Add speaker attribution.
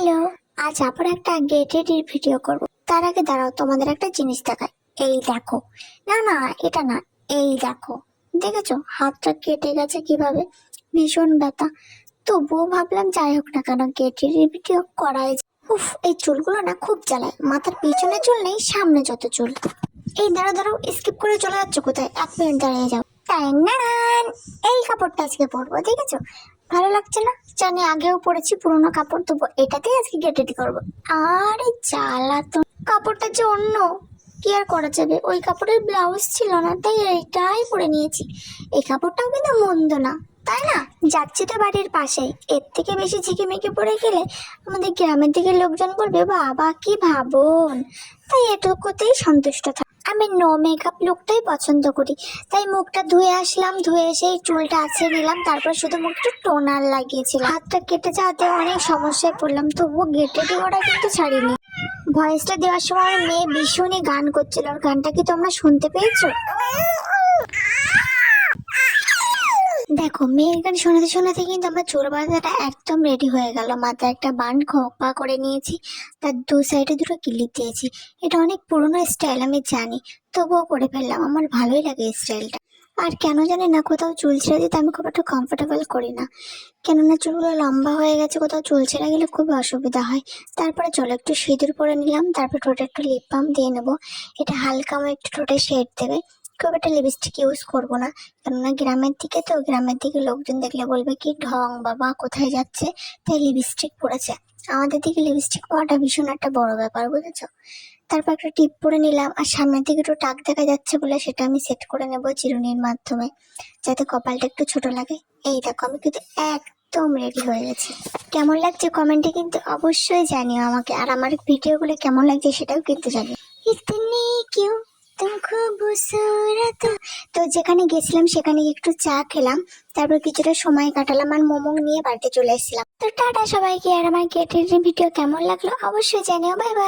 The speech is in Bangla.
Speaker 1: হ্যালো, আজ আবার একটা গেট রেডির ভিডিও করব। তার আগে দাঁড়াও, তোমাদের একটা জিনিস দেখাই। এই দেখো। না না, এটা না, এই দেখো। দেখেছো হাতটা কেটে গেছে কিভাবে, ভীষণ ব্যথা। তবুও ভাবলাম যাই হোক না কেন, গেট রেডির ভিডিও করাই যায়। উফ, এই চুলগুলো না খুব জ্বালায়। মাথার পিছনে চুল নেই, সামনে যত চুল। এই দাঁড়াও দাঁড়াও, স্কিপ করে চলে যাচ্ছ কোথায়? 1 মিনিট দাঁড়িয়ে যাও। টাইনান, এই কাপড়টা আজকে পরবো, দেখেছো? ভালো লাগছে না? জানি আগেও পরেছি পুরোনো কাপড়, তবু এটাতেই আজকে গেট রেডি করবো। আরে জ্বালা তো, কাপড়টা যে অন্য, কি আর করা যাবে। ওই কাপড়ের ব্লাউজ ছিল না, তাই এইটাই পরে নিয়েছি। এই কাপড়টাও কিন্তু মন্দ না, তাই না? যাচ্ছি তো বাড়ির পাশেই, এর থেকে বেশি ঝিকিমিকি পরে গেলে আমাদের গ্রামের দিকে লোকজন বলবে বাবা কি ভাবন। তাই এটুকুতেই সন্তুষ্ট থাক। আমি নো মেকআপ লুকটাই পছন্দ করি। তাই মুখটা ধুয়ে আসলাম, ধুয়ে এসে চুলটা আঁচড়ে নিলাম, তারপর শুধু মুখটা টোনার লাগিয়েছিলাম। হাতটা কেটে যাওয়াতে অনেক সমস্যায় পড়লাম, তবুও গেটে দেওয়াটা কিন্তু ছাড়িনি। ভয়েসটা দেওয়ার সময় মেয়ে ভীষণই গান করছিল, আর গানটা কি তোমরা শুনতে পেয়েছো? দেখো, মেয়ের গান শোনাতে শোনাতে কিন্তু আমার চুল বাঁধাটা একদম রেডি হয়ে গেল। মাথায় একটা বান খোপা করে নিয়েছি, তার দু সাইডে দুটো ক্লিপ দিয়েছি। এটা অনেক পুরোনো স্টাইল আমি জানি, তবুও করে ফেললাম। আমার ভালোই লাগে এই স্টাইলটা। আর কেন জানি না, কোথাও চুল ছেড়ে দিতে আমি খুব একটা কমফোর্টেবল করি না, কেননা চুলগুলো লম্বা হয়ে গেছে। কোথাও চুল ছেড়ে গেলে খুব অসুবিধা হয়। তারপরে চলো একটু সিঁদুর পরে নিলাম, তারপর ঠোঁটে একটু লিপ বাম দিয়ে নেবো। এটা হালকা আমার একটু ঠোঁটে শেড দেবে। খুব একটা লিপস্টিক ইউজ করবো না, কেননা গ্রামের দিকে তো, গ্রামের দিকে লোকজন দেখলে বলবে কি ঢং বাবা, কোথায় যাচ্ছে, তাই লিপস্টিক পরেছে। আমাদের দিকে লিপস্টিক পরাটা ভীষণ একটা বড় ব্যাপার, বুঝেছো? তারপর একটা টিপ পরে নিলাম, আর সামনের দিকে একটু টাক দেখা যাচ্ছে বলে সেটা আমি সেট করে নেবো চিরুনির মাধ্যমে, যাতে কপালটা একটু ছোট লাগে। এই দেখো, আমি কিন্তু একদম রেডি হয়ে গেছি। কেমন লাগছে কমেন্টে কিন্তু অবশ্যই জানিও আমাকে, আর আমার ভিডিওগুলো কেমন লাগছে সেটাও কিন্তু জানিও। ইতনি কিউ তুম খুবসুরত। তো যেখানে গেছিলাম সেখানে একটু চা খেলাম, তারপর কিছুটা সময় কাটালাম, আর মোমো নিয়ে বাড়িতে চলে এসেছিলাম। তো টাটা সবাইকে, আর আমার গেটের ভিডিও কেমন লাগলো অবশ্যই জানিও। Bye bye.